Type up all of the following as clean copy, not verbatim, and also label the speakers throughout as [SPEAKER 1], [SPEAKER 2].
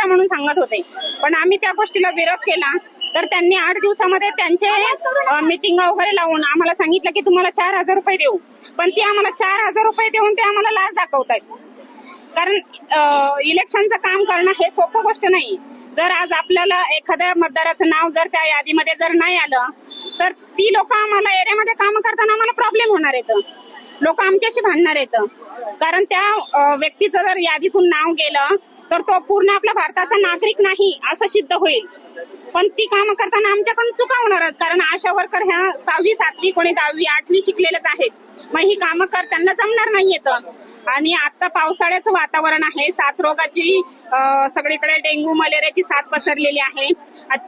[SPEAKER 1] म्हणून सांगत होते, पण आम्ही त्या गोष्टीला विरोध केला. तर त्यांनी 8 दिवसामध्ये त्यांचे मीटिंग वगैरे लावून आम्हाला सांगितलं की तुम्हाला 4,000 रुपये देऊ. पण ती आम्हाला 4,000 रुपये देऊन ते आम्हाला लाच दाखवतायत. कारण इलेक्शनचं काम करणं हे सोपं गोष्ट नाही. जर आज आपल्याला एखाद्या मतदाराचं नाव जर त्या यादीमध्ये जर नाही आलं तर ती लोक आम्हाला एरियामध्ये काम करताना आम्हाला प्रॉब्लेम होणार येतं. लोक आमच्याशी भांडणार येतं. कारण त्या व्यक्तीचं जर यादीतून नाव गेलं तर तो पूर्ण आपल्या भारताचा नागरिक नाही असं सिद्ध होईल. पण ती कामं करताना आमच्याकडून चुका होणारच. कारण आशा वर्कर ह्या 6वी 7वी कोणी 10वी 8वी शिकलेलेच आहेत. मग ही कामं त्यांना जमणार नाही येतं. आणि आता पावसाळ्याचं वातावरण आहे, साथरोगाची सगळीकडे डेंग्यू मलेरियाची साथ पसरलेली आहे.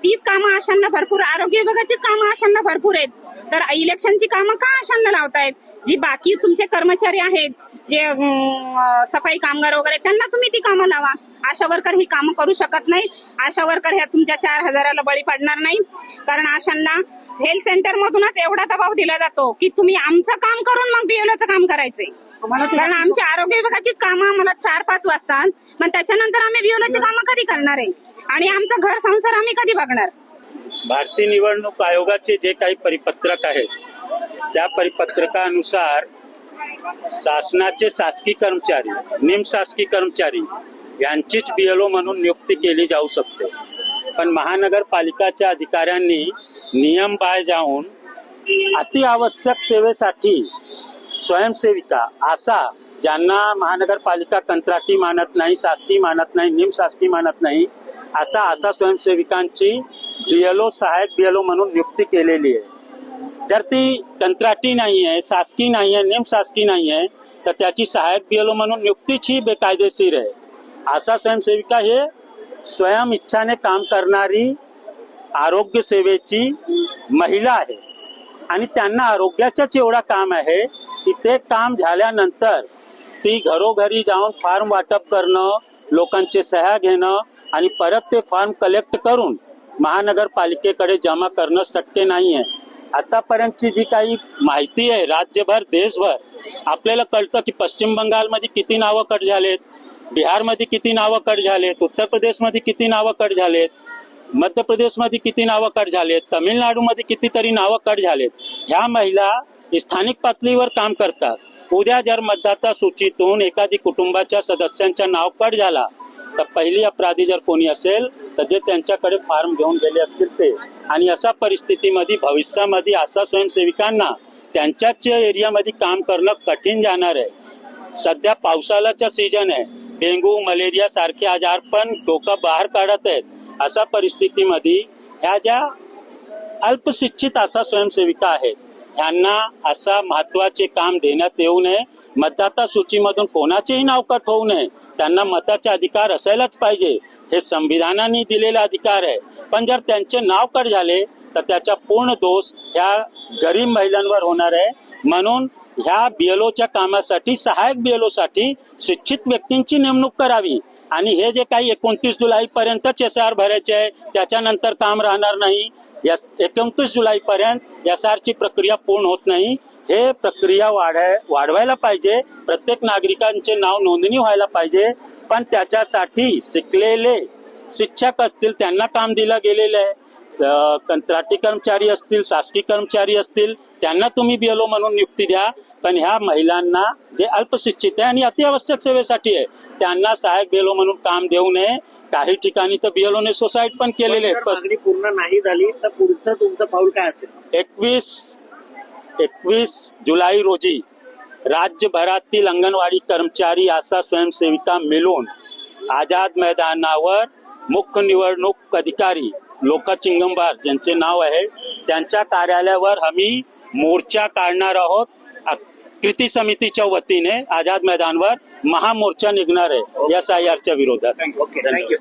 [SPEAKER 1] तीच कामं आशांना भरपूर, आरोग्य विभागाचीच कामं आशांना भरपूर आहेत. तर इलेक्शनची कामं का आशांना लावतायत? जी बाकी तुमचे कर्मचारी आहेत, जे सफाई कामगार वगैरे, त्यांना तुम्ही ती कामं लावा. आशा वर्कर ही कामं करू शकत नाही. आशा वर्कर ह्या तुमच्या 4,000ला बळी पडणार नाही. कारण आशांना हेल्थ सेंटर मधूनच एवढा दबाव दिला जातो की तुम्ही आमचं काम करून मग बीएलओचं काम करायचंय. कारण आमच्या आरोग्य विभागाचीच कामं आम्हाला 4-5 वाजतात. पण त्याच्यानंतर आम्ही बीएलओची कामं कधी करणार आहे आणि आमचं घर संसार आम्ही कधी बघणार?
[SPEAKER 2] भारतीय निवडणूक आयोगाचे जे काही परिपत्रक आहेत त्या परिपत्रकानुसार शासनाचे शासकीय कर्मचारी, निमशासकीय कर्मचारी यांचीच बीएलओ म्हणून नियुक्ती केली जाऊ शकते. पण महानगरपालिकाच्या अधिकाऱ्यांनी नियम बाहेर जाऊन अतिआवश्यक सेवेसाठी स्वयंसेविका, आशा, ज्यांना महानगरपालिका कंत्राटी मानत नाही, शासकीय मानत नाही, निमशासकीय मानत नाही, अशा स्वयंसेविकांची बीएलओ, सहायक बीएलओ म्हणून नियुक्ती केलेली आहे. जर ती कंत्राटी नाही आहे, शासकीय नाही आहे, निमशासकीय नाही आहे तर त्याची सहायक बीएलओ म्हणून नियुक्तीच ही बेकायदेशीर आहे. अशा स्वयंसेविका हे स्वयं इच्छाने काम करणारी आरोग्य सेवेची महिला आहे आणि त्यांना आरोग्याचंच एवढा काम आहे की ते काम झाल्यानंतर ती घरोघरी जाऊन फॉर्म वाटप करणं, लोकांचे सह्या घेणं आणि परत ते फॉर्म कलेक्ट करून महानगरपालिकेकडे जमा करणं शक्य नाही आहे. आतापर्यंतची जी काही माहिती आहे राज्यभर, देशभर, आपल्याला कळतं की पश्चिम बंगालमध्ये किती नावं कट झालेत, बिहारमध्ये किती नावं कट झालेत, उत्तर प्रदेशमध्ये किती नावं कट झालेत, मध्य प्रदेशमध्ये किती नावं कट झालेत, तमिळनाडूमध्ये कितीतरी नावं कट झालेत. ह्या महिला स्थानिक पातळीवर काम करतात. उद्या जर मतदाता सूचीतून एखादी कुटुंबाच्या सदस्यांचा नाव कट झाला तर पहिली अपराधी जर कोणी असेल तर जे त्यांच्याकडे फॉर्म घेऊन गेले असतील ते. आणि अशा परिस्थितीमध्ये भविष्यामध्ये अशा स्वयंसेविकांना त्यांच्याच एरियामध्ये काम करणं कठीण जाणार आहे. सध्या पावसाळ्याचा सीजन आहे, डेंग्यू मलेरिया सारखे आजार पण लोक बाहेर काढत आहेत. अशा परिस्थितीमध्ये ह्या ज्या अल्पशिक्षित अशा स्वयंसेविका आहेत ह्यांना असा महत्वाचे काम देण्यात येऊ नये. मतदाता सूचीमधून कोणाचेही नाव कट होऊ नये. त्यांना मताचे अधिकार असायलाच पाहिजे, हे संविधानाने दिलेला अधिकार आहे. पण जर त्यांचे नाव कट झाले तर त्याचा पूर्ण दोष ह्या गरीब महिलांवर होणार आहे. म्हणून ह्या बीएलओच्या कामासाठी, सहायक बीएलओ साठी शिक्षित व्यक्तींची नेमणूक करावी. आणि हे जे काही 29 जुलैपर्यंतच एसआर भरायचे आहे, त्याच्यानंतर काम राहणार नाही. 29 जुलैपर्यंत एसआरची प्रक्रिया पूर्ण होत नाही. हे प्रक्रिया वाढवायला पाहिजे. प्रत्येक नागरिकांचे नाव नोंदणी व्हायला पाहिजे. पण त्याच्यासाठी शिकलेले शिक्षक असतील त्यांना काम दिलं गेलेलं आहे. कंत्राटी कर्मचारी असतील, शासकीय कर्मचारी असतील, त्यांना तुम्ही बीएलओ म्हणून नियुक्ती द्या. पण ह्या महिलांना जे अल्पशिक्षित आहे आणि अतिआवश्यक सेवेसाठी आहे त्यांना सहायक बीएलओ म्हणून काम देऊ नये. काही ठिकाणी तर बीएलओने सुसाईड पण केलेले आहेत.
[SPEAKER 3] मागणी पूर्ण नाही झाली तर पुढचं तुमचं पाऊल काय असेल?
[SPEAKER 2] 21 जुलै रोजी राज्यभरातील अंगणवाडी कर्मचारी, आशा स्वयंसेविका मिळून आझाद मैदानावर मुख्य निवडणूक अधिकारी लोका चिंगंबार ज्यांचे नाव आहे त्यांच्या कार्यालयावर आम्ही मोर्चा काढणार आहोत. कृती समितीच्या वतीने आझाद मैदानवर महामोर्चा निघणार आहे SIRच्या विरोधात.
[SPEAKER 3] Okay, thank you.